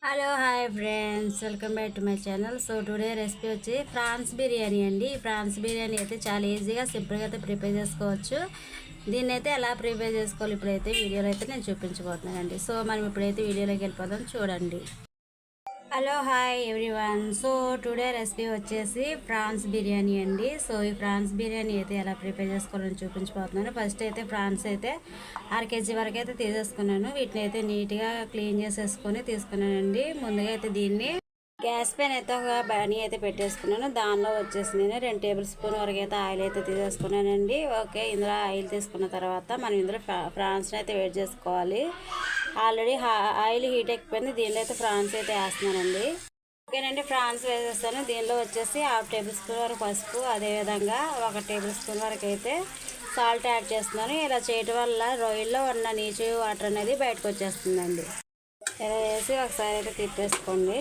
Hello hi friends, welcome back to my channel. So today recipe వచ్చి prawns biryani అండి. ఈ prawns biryani అయితే చాలా ఈజీగా సింపుల్గా అయితే ప్రిపేర్ చేసుకోవచ్చు. దీన్ని అయితే ఎలా ప్రిపేర్ చేసుకోవాలి ఇప్పుడైతే వీడియోలో అయితే నేను చూపించబోతున్నానండి. సో మనం ఇప్పుడైతే వీడియోలోకి వెళ్ళిపోదాం, చూడండి. Hello hi everyone. So today recipe వచ్చేసి ప్రాన్స్ బిర్యానీ అండి. సో ఈ ప్రాన్స్ బిర్యానీ అయితే ఎలా ప్రిపేర్ చేసుకోవాలని చూపించబోతున్నాను. ఫస్ట్ అయితే ప్రాన్స్ అయితే 1/2 kg వరకు అయితే తీసేసుకున్నాను. వీటిని అయితే నీట్గా క్లీన్ చేసేసుకొని తీసుకున్నానండి. ముందుగా అయితే దీన్ని గ్యాస్ పైన అయితే ఒక బనీ అయితే పెట్టేసుకున్నాను. దానిలో వచ్చేసి నేను 2 టేబుల్ స్పూన్ వరకు అయితే ఆయిల్ అయితే తీసేసుకున్నానండి. ఓకే, ఇందులో ఆయిల్ తీసుకున్న తర్వాత మనం ఇందులో ప్రాన్స్ని అయితే వేడి చేసుకోవాలి. ఆల్రెడీ ఆయిల్ హీట్ ఎక్కిపోయింది. దీనిలో అయితే ప్రాన్స్ అయితే వేస్తున్నానండి. ఓకేనండి, ప్రాన్స్ వేసేస్తాను. దీనిలో వచ్చేసి 1/2 టేబుల్ స్పూన్ వరకు పసుపు, అదేవిధంగా 1 టేబుల్ స్పూన్ వరకు అయితే సాల్ట్ యాడ్ చేస్తున్నాను. ఇలా చేయటం వల్ల రొయ్యల్లో ఉన్న నీచు వాటర్ అనేది బయటకు వచ్చేస్తుందండి. ఇలా వేసి ఒకసారి అయితే తిప్పేసుకోండి.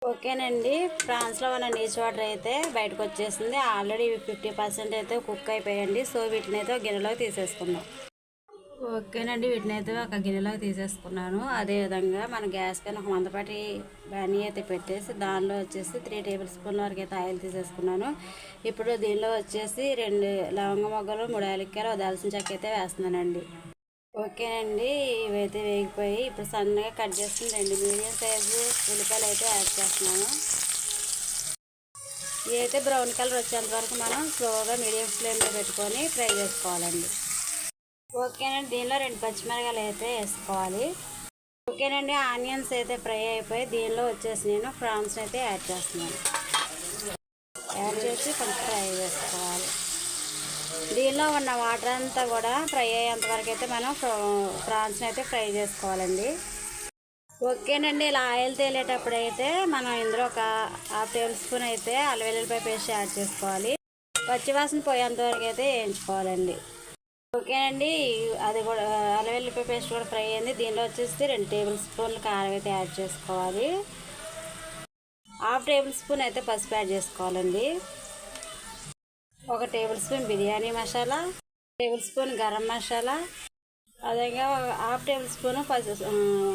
ఓకేనండి, ప్రాన్స్లో ఉన్న నీచు వాటర్ అయితే బయటకు వచ్చేసింది. ఆల్రెడీ 50% అయితే కుక్ అయిపోయాయండి. సో వీటిని అయితే గిన్నెలోకి తీసేసుకుందాం. ఓకేనండి, వీటిని అయితే ఒక గిన్నెలోకి తీసేసుకున్నాను. అదేవిధంగా మన గ్యాస్ పైన ఒక మందపాటి బనీ అయితే పెట్టేసి దానిలో వచ్చేసి 3 టేబుల్ స్పూన్ల వరకు అయితే ఆయిల్ తీసేసుకున్నాను. ఇప్పుడు దీనిలో వచ్చేసి 2 లవంగ మొగ్గలు, 3 యాలక్కాయలు, దాల్చిన చెక్క అయితే వేస్తున్నానండి. ఓకేనండి, ఇవైతే వేగిపోయి ఇప్పుడు సన్నగా కట్ చేసుకుని 2 మీడియం సైజు ఉల్లిపాయలు అయితే యాడ్ చేస్తున్నాను. ఇవైతే బ్రౌన్ కలర్ వచ్చేంత వరకు మనం స్లోగా మీడియం ఫ్లేమ్లో పెట్టుకొని ఫ్రై చేసుకోవాలండి. ఓకేనండి, దీనిలో 2 పచ్చిమిరకాయలు అయితే వేసుకోవాలి. ఓకేనండి, ఆనియన్స్ అయితే ఫ్రై అయిపోయి దీనిలో వచ్చేసి నేను ప్రాన్స్ అయితే యాడ్ చేస్తున్నాను. యాడ్ చేసి కొంచెం ఫ్రై చేసుకోవాలి. దీనిలో ఉన్న వాటర్ అంతా కూడా ఫ్రై అయ్యేంత వరకు అయితే మనం ప్రాన్స్ని అయితే ఫ్రై చేసుకోవాలండి. ఓకేనండి, ఇలా ఆయిల్ తేలేటప్పుడు అయితే మనం ఇందులో ఒక 1/2 టేబుల్ స్పూన్ అయితే అల్లం వెల్లుల్లిపాయ పేస్ట్ యాడ్ చేసుకోవాలి. పచ్చివాసన పోయేంత వరకు అయితే వేయించుకోవాలండి. ఓకేనండి, అది కూడా అల్లం వెల్లుల్లిపాయ పేస్ట్ కూడా ఫ్రై అయింది. దీనిలో వచ్చేసి 2 టేబుల్ స్పూన్లు కారం అయితే యాడ్ చేసుకోవాలి. 1/2 టేబుల్ స్పూన్ అయితే పసుపు యాడ్ చేసుకోవాలండి. 1 table spoon biryani masala, 1 table spoon garam masala, అదేగా 1/2 టేబుల్ స్పూన్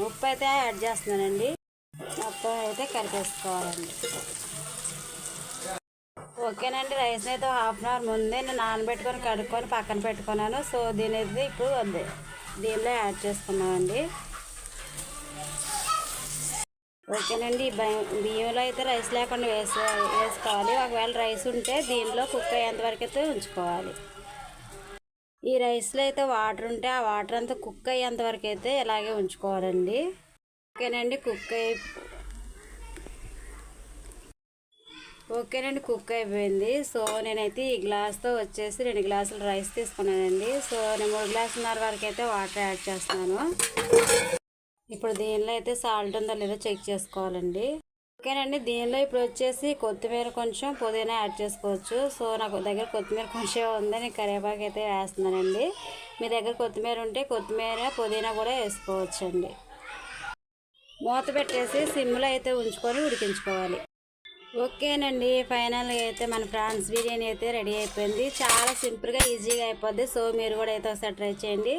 ఉప్పు అయితే యాడ్ చేస్తున్నానండి. మొత్తం అయితే కలిపేసుకోవాలండి. ఓకేనండి, రైస్ అయితే 1/2 అవర్ ముందే నేను నానబెట్టుకొని కడుక్కొని పక్కన పెట్టుకున్నాను. సో దీని అయితే ఇప్పుడు దీనిలో యాడ్ చేసుకున్నామండి. ఓకేనండి, బియ్యంలో అయితే రైస్ లేకుండా వేసుకోవాలి. ఒకవేళ రైస్ ఉంటే దీనిలో కుక్ అయ్యేంత వరకు అయితే ఉంచుకోవాలి. ఈ రైస్లో అయితే వాటర్ ఉంటే ఆ వాటర్ అంతా కుక్ అయ్యేంత వరకు అయితే ఇలాగే ఉంచుకోవాలండి. ఓకేనండి, కుక్ అయిపోయింది. సో నేనైతే ఈ గ్లాస్తో వచ్చేసి 2 గ్లాసులు రైస్ తీసుకున్నానండి. సో నేను 3 గ్లాసున్నర వరకు అయితే వాటర్ యాడ్ చేస్తున్నాను. ఇప్పుడు దీనిలో అయితే సాల్ట్ ఉందో లేదో చెక్ చేసుకోవాలండి. ఓకేనండి, దీనిలో ఇప్పుడు వచ్చేసి కొత్తిమీర, కొంచెం పుదీనా యాడ్ చేసుకోవచ్చు. సో నాకు దగ్గర కొత్తిమీర కొంచెం ఉంది, నేను కరివేపాకు అయితే వేస్తున్నానండి. మీ దగ్గర కొత్తిమీర ఉంటే కొత్తిమీర, పుదీనా కూడా వేసుకోవచ్చండి. మూత పెట్టేసి సిమ్లో అయితే ఉంచుకొని ఉడికించుకోవాలి. ఓకేనండి, ఫైనల్గా అయితే మన ప్రాన్స్ బిర్యానీ అయితే రెడీ అయిపోయింది. చాలా సింపుల్గా ఈజీగా అయిపోద్ది. సో మీరు కూడా అయితే ఒకసారి ట్రై చేయండి.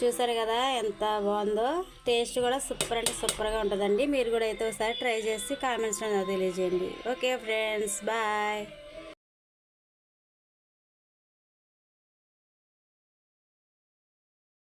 చూసారు కదా ఎంత బాగుందో. టేస్ట్ కూడా సూపర్ అంటే సూపర్గా ఉంటుందండి. మీరు కూడా అయితే ఒకసారి ట్రై చేసి కామెంట్స్లో తెలియజేయండి. Okay friends, bye.